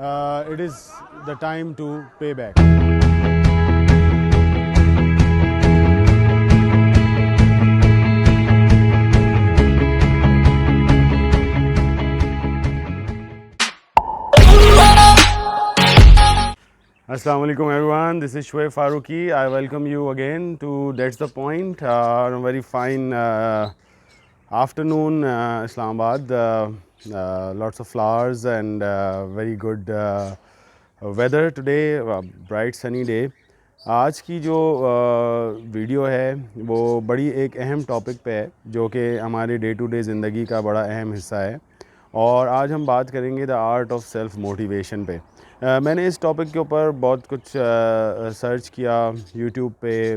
it is the time to pay back. Assalamu alaikum everyone, this is Shoaib Farooqi. I welcome you again to That's the Point on a very fine afternoon, Islamabad. Lots of flowers and very good weather today, bright sunny day. آج کی جو video ہے وہ بڑی ایک اہم topic پہ ہے جو کہ ہمارے ڈے ٹو ڈے زندگی کا بڑا اہم حصہ ہے، اور آج ہم بات کریں گے the art of self motivation پہ۔ میں نے اس ٹاپک کے اوپر بہت کچھ سرچ کیا یوٹیوب پہ،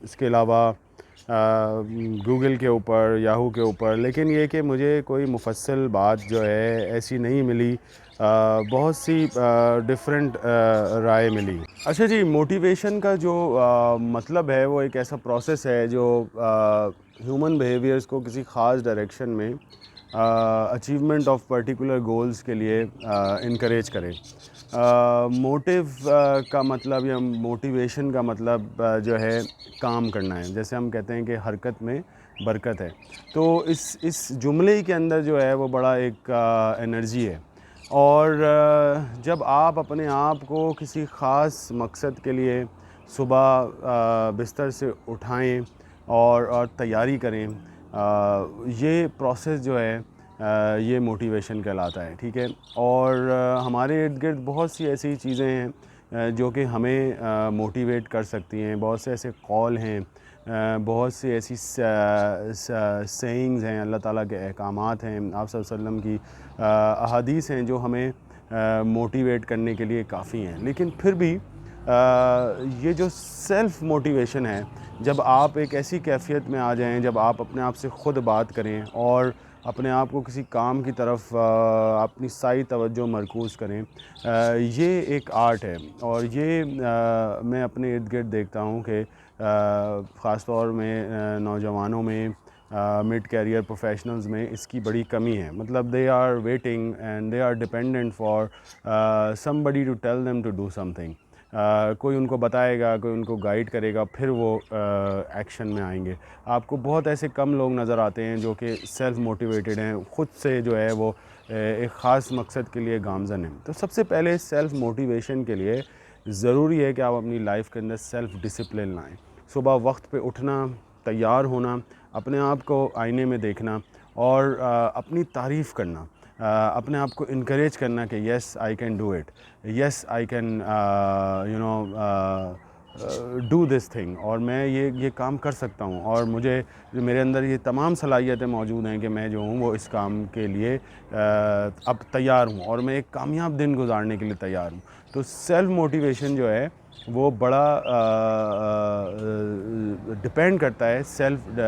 اس کے علاوہ گوگل کے اوپر، یاہو کے اوپر، لیکن یہ کہ مجھے کوئی مفصل بات جو ہے ایسی نہیں ملی، بہت سی ڈفرینٹ رائے ملی۔ اچھا جی، موٹیویشن کا جو مطلب ہے وہ ایک ایسا پروسیس ہے جو ہیومن بیہیویئرس کو کسی خاص ڈائریکشن میں اچیومنٹ آف پرٹیکولر گولز کے لیے انکریج کرے۔ موٹیو کا مطلب یا موٹیویشن کا مطلب جو ہے کام کرنا ہے، جیسے ہم کہتے ہیں کہ حرکت میں برکت ہے، تو اس جملے کے اندر جو ہے وہ بڑا ایک انرجی ہے، اور جب آپ اپنے آپ کو کسی خاص مقصد کے لیے صبح بستر سے اٹھائیں اور تیاری کریں، یہ پروسیس جو ہے یہ موٹیویشن کہلاتا ہے، ٹھیک ہے۔ اور ہمارے ارد گرد بہت سی ایسی چیزیں ہیں جو کہ ہمیں موٹیویٹ کر سکتی ہیں، بہت سے ایسے قول ہیں، بہت سی ایسی سینگز ہیں، اللہ تعالیٰ کے احکامات ہیں، آپ صلی اللہ علیہ وسلم کی احادیث ہیں جو ہمیں موٹیویٹ کرنے کے لیے کافی ہیں۔ لیکن پھر بھی یہ جو سیلف موٹیویشن ہے، جب آپ ایک ایسی کیفیت میں آ جائیں، جب آپ اپنے آپ سے خود بات کریں اور اپنے آپ کو کسی کام کی طرف اپنی ساری توجہ مرکوز کریں، یہ ایک آرٹ ہے، اور یہ میں اپنے ارد گرد دیکھتا ہوں کہ خاص طور میں نوجوانوں میں، مڈ کیریئر پروفیشنلز میں اس کی بڑی کمی ہے۔ مطلب they are waiting and they are dependent for somebody to tell them to do something۔ کوئی ان کو بتائے گا، کوئی ان کو گائیڈ کرے گا، پھر وہ ایکشن میں آئیں گے۔ آپ کو بہت ایسے کم لوگ نظر آتے ہیں جو کہ سیلف موٹیویٹڈ ہیں، خود سے جو ہے وہ ایک خاص مقصد کے لیے گامزن ہیں۔ تو سب سے پہلے سیلف موٹیویشن کے لیے ضروری ہے کہ آپ اپنی لائف کے اندر سیلف ڈسپلن لائیں۔ صبح وقت پہ اٹھنا، تیار ہونا، اپنے آپ کو آئینے میں دیکھنا اور اپنی تعریف کرنا، اپنے آپ کو انکریج کرنا کہ yes I can do it, yes I can do this thing, اور میں یہ کام کر سکتا ہوں، اور مجھے میرے اندر یہ تمام صلاحیتیں موجود ہیں کہ میں جو ہوں وہ اس کام کے لیے اب تیار ہوں، اور میں ایک کامیاب دن گزارنے کے لیے تیار ہوں۔ تو سیلف موٹیویشن جو ہے وہ بڑا ڈپینڈ کرتا ہے سیلف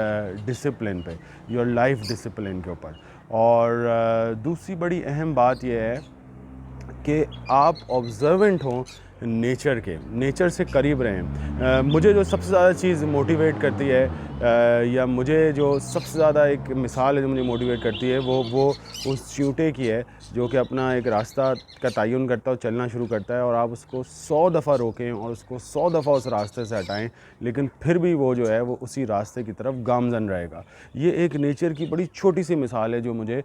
ڈسپلن پہ، یور لائف ڈسپلن کے اوپر۔ اور دوسری بڑی اہم بات یہ ہے کہ آپ آبزرونٹ ہوں نیچر کے، نیچر سے قریب رہیں۔ مجھے جو سب سے زیادہ چیز موٹیویٹ کرتی ہے، یا مجھے جو سب سے زیادہ ایک مثال ہے جو مجھے موٹیویٹ کرتی ہے، وہ اس چیونٹے کی ہے جو کہ اپنا ایک راستہ کا تعین کرتا ہے اور چلنا شروع کرتا ہے، اور آپ اس کو 100 دفعہ روکیں اور اس کو 100 دفعہ اس راستے سے ہٹائیں، لیکن پھر بھی وہ جو ہے وہ اسی راستے کی طرف گامزن رہے گا۔ یہ ایک نیچر کی بڑی چھوٹی سی مثال ہے جو مجھے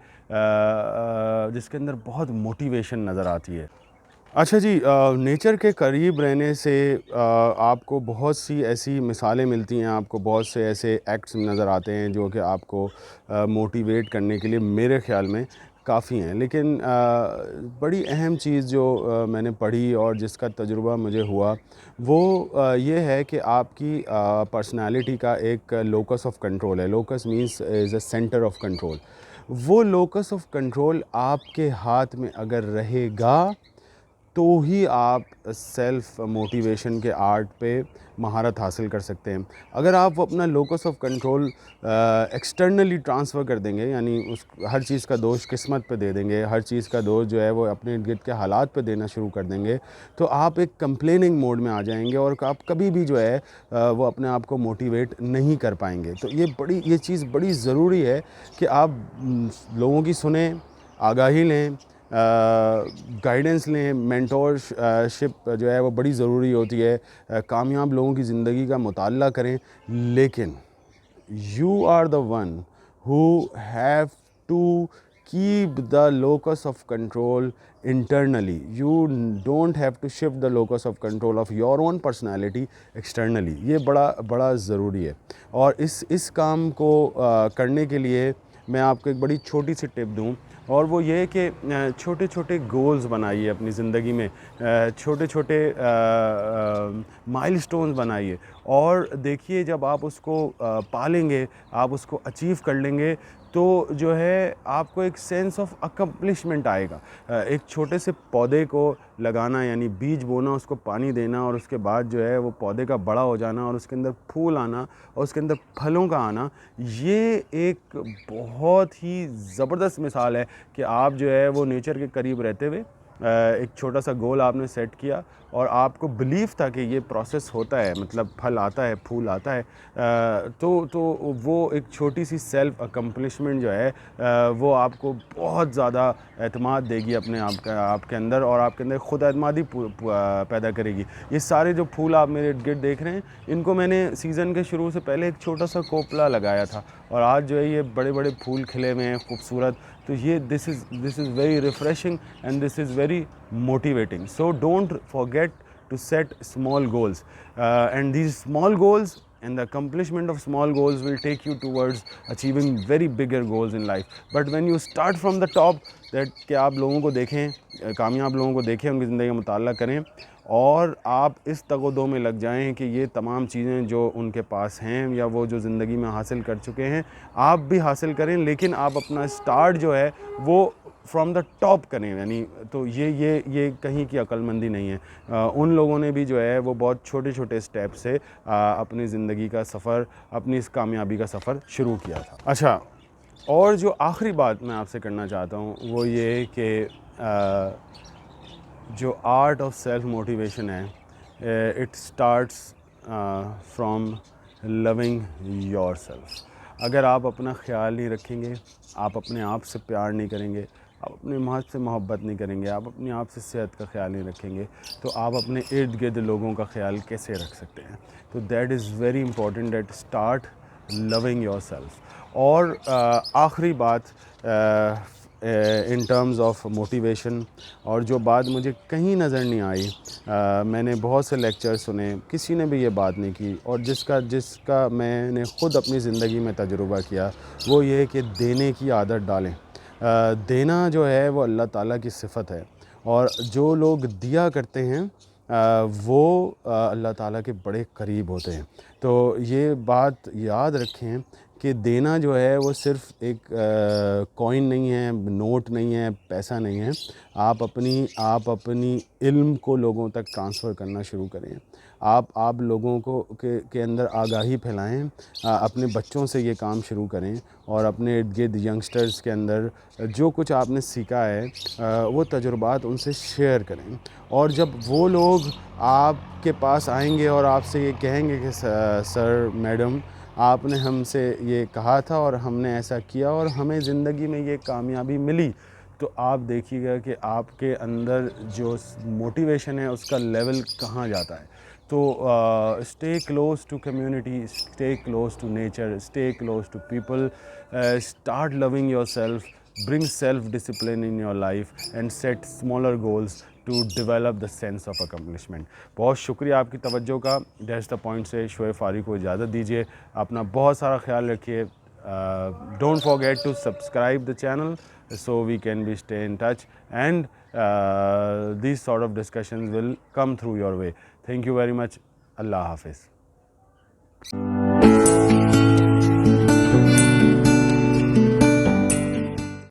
جس کے اندر بہت موٹیویشن نظر آتی ہے۔ اچھا جی، نیچر کے قریب رہنے سے آپ کو بہت سی ایسی مثالیں ملتی ہیں، آپ کو بہت سے ایسے ایکٹس نظر آتے ہیں جو کہ آپ کو موٹیویٹ کرنے کے لیے میرے خیال میں کافی ہیں۔ لیکن بڑی اہم چیز جو میں نے پڑھی اور جس کا تجربہ مجھے ہوا وہ یہ ہے کہ آپ کی پرسنالٹی کا ایک لوکس آف کنٹرول ہے۔ Locus means is a centre of control. وہ لوکس آف کنٹرول آپ کے ہاتھ میں اگر رہے گا تو ہی آپ سیلف موٹیویشن کے آرٹ پہ مہارت حاصل کر سکتے ہیں۔ اگر آپ اپنا locus of control externally transfer کر دیں گے، یعنی ہر چیز کا دوش قسمت پہ دے دیں گے، ہر چیز کا دوش جو ہے وہ اپنے ارد گرد کے حالات پہ دینا شروع کر دیں گے، تو آپ ایک کمپلیننگ موڈ میں آ جائیں گے اور آپ کبھی بھی جو ہے وہ اپنے آپ کو موٹیویٹ نہیں کر پائیں گے۔ تو یہ چیز بڑی ضروری ہے کہ آپ لوگوں کی سنیں، آگاہی لیں، گائیڈنس لیں. مینٹور شپ جو ہے وہ بڑی ضروری ہوتی ہے. کامیاب لوگوں کی زندگی کا مطالعہ کریں, لیکن you are the one who have to keep the locus of control internally. You don't have to shift the locus of control of your own personality externally. یہ بڑا ضروری ہے. اور اس کام کو کرنے کے لیے میں آپ کو ایک بڑی چھوٹی سی ٹپ دوں, اور وہ یہ کہ چھوٹے چھوٹے گولز بنائیے اپنی زندگی میں, چھوٹے چھوٹے مائل سٹونز بنائیے, اور دیکھیے جب آپ اس کو پالیں گے, آپ اس کو اچیو کر لیں گے, تو جو ہے آپ کو ایک سینس آف اکمپلشمنٹ آئے گا. ایک چھوٹے سے پودے کو لگانا یعنی بیج بونا, اس کو پانی دینا, اور اس کے بعد جو ہے وہ پودے کا بڑا ہو جانا, اور اس کے اندر پھول آنا, اور اس کے اندر پھلوں کا آنا, یہ ایک بہت ہی زبردست مثال ہے کہ آپ جو ہے وہ نیچر کے قریب رہتے ہوئے ایک چھوٹا سا گول آپ نے سیٹ کیا, اور آپ کو بلیف تھا کہ یہ پروسیس ہوتا ہے, مطلب پھل آتا ہے, پھول آتا ہے, تو وہ ایک چھوٹی سی سیلف اکمپلشمنٹ جو ہے وہ آپ کو بہت زیادہ اعتماد دے گی اپنے آپ کے اندر, اور آپ کے اندر خود اعتمادی پیدا کرے گی. یہ سارے جو پھول آپ میرے ارد گرد دیکھ رہے ہیں, ان کو میں نے سیزن کے شروع سے پہلے ایک چھوٹا سا کوپلا لگایا تھا, اور آج جو ہے یہ بڑے بڑے پھول کھلے ہوئے ہیں خوبصورت. تو یہ this is very refreshing and this is very motivating. So don't forget to set small goals, and these small goals and the accomplishment of small goals will take you towards achieving very bigger goals in life. But when you start from the top, that کہ آپ لوگوں کو دیکھیں, کامیاب لوگوں کو دیکھیں, ان کی زندگی کا مطالعہ کریں, اور آپ اس تگ و دو میں لگ جائیں کہ یہ تمام چیزیں جو ان کے پاس ہیں یا وہ جو زندگی میں حاصل کر چکے ہیں آپ بھی حاصل کریں, لیکن آپ اپنا سٹارٹ جو ہے وہ فرام دا ٹاپ کریں. یعنی تو یہ کہیں کی عقل مندی نہیں ہے. ان لوگوں نے بھی جو ہے وہ بہت چھوٹے چھوٹے اسٹیپ سے اپنی زندگی کا سفر, اپنی اس کامیابی کا سفر شروع کیا تھا. اچھا, اور جو آخری بات میں آپ سے کرنا چاہتا ہوں وہ یہ کہ جو آرٹ آف سیلف موٹیویشن ہے, it starts from loving your self. اگر آپ اپنا خیال نہیں رکھیں گے, آپ اپنے آپ سے پیار نہیں کریں گے, آپ اپنے آپ سے محبت نہیں کریں گے, آپ اپنے آپ سے صحت کا خیال نہیں رکھیں گے, تو آپ اپنے ارد گرد لوگوں کا خیال کیسے رکھ سکتے ہیں؟ تو that is very important that start loving your self. اور آخری بات ان ٹرمز آف موٹیویشن, اور جو بات مجھے کہیں نظر نہیں آئی, میں نے بہت سے لیکچر سنے, کسی نے بھی یہ بات نہیں کی, اور جس کا میں نے خود اپنی زندگی میں تجربہ کیا, وہ یہ کہ دینے کی عادت ڈالیں. دینا جو ہے وہ اللہ تعالیٰ کی صفت ہے, اور جو لوگ دیا کرتے ہیں وہ اللہ تعالیٰ کے بڑے قریب ہوتے ہیں. تو یہ بات یاد رکھیں کہ دینا جو ہے وہ صرف ایک کوئن نہیں ہے, نوٹ نہیں ہے, پیسہ نہیں ہے. آپ اپنی علم کو لوگوں تک ٹرانسفر کرنا شروع کریں. آپ لوگوں کو کے اندر آگاہی پھیلائیں, اپنے بچوں سے یہ کام شروع کریں, اور اپنے ارد گرد ینگسٹرز کے اندر جو کچھ آپ نے سیکھا ہے وہ تجربات ان سے شیئر کریں. اور جب وہ لوگ آپ کے پاس آئیں گے اور آپ سے یہ کہیں گے کہ سر میڈم آپ نے ہم سے یہ کہا تھا اور ہم نے ایسا کیا اور ہمیں زندگی میں یہ کامیابی ملی, تو آپ دیکھیے گا کہ آپ کے اندر جو موٹیویشن ہے اس کا لیول کہاں جاتا ہے. تو stay close to community, stay close to nature, stay close to people, start loving your self, bring self-discipline in your life and set smaller goals to develop the sense of accomplishment. بہت شکریہ آپ کی توجہ کا. That's the point سے شعیب فاریق کو اجازت دیجیے. اپنا بہت سارا خیال رکھیے. Don't forget to subscribe the channel so we can be stay in touch, and these sort of discussions will come through your way. Thank you very much. Allah Hafiz.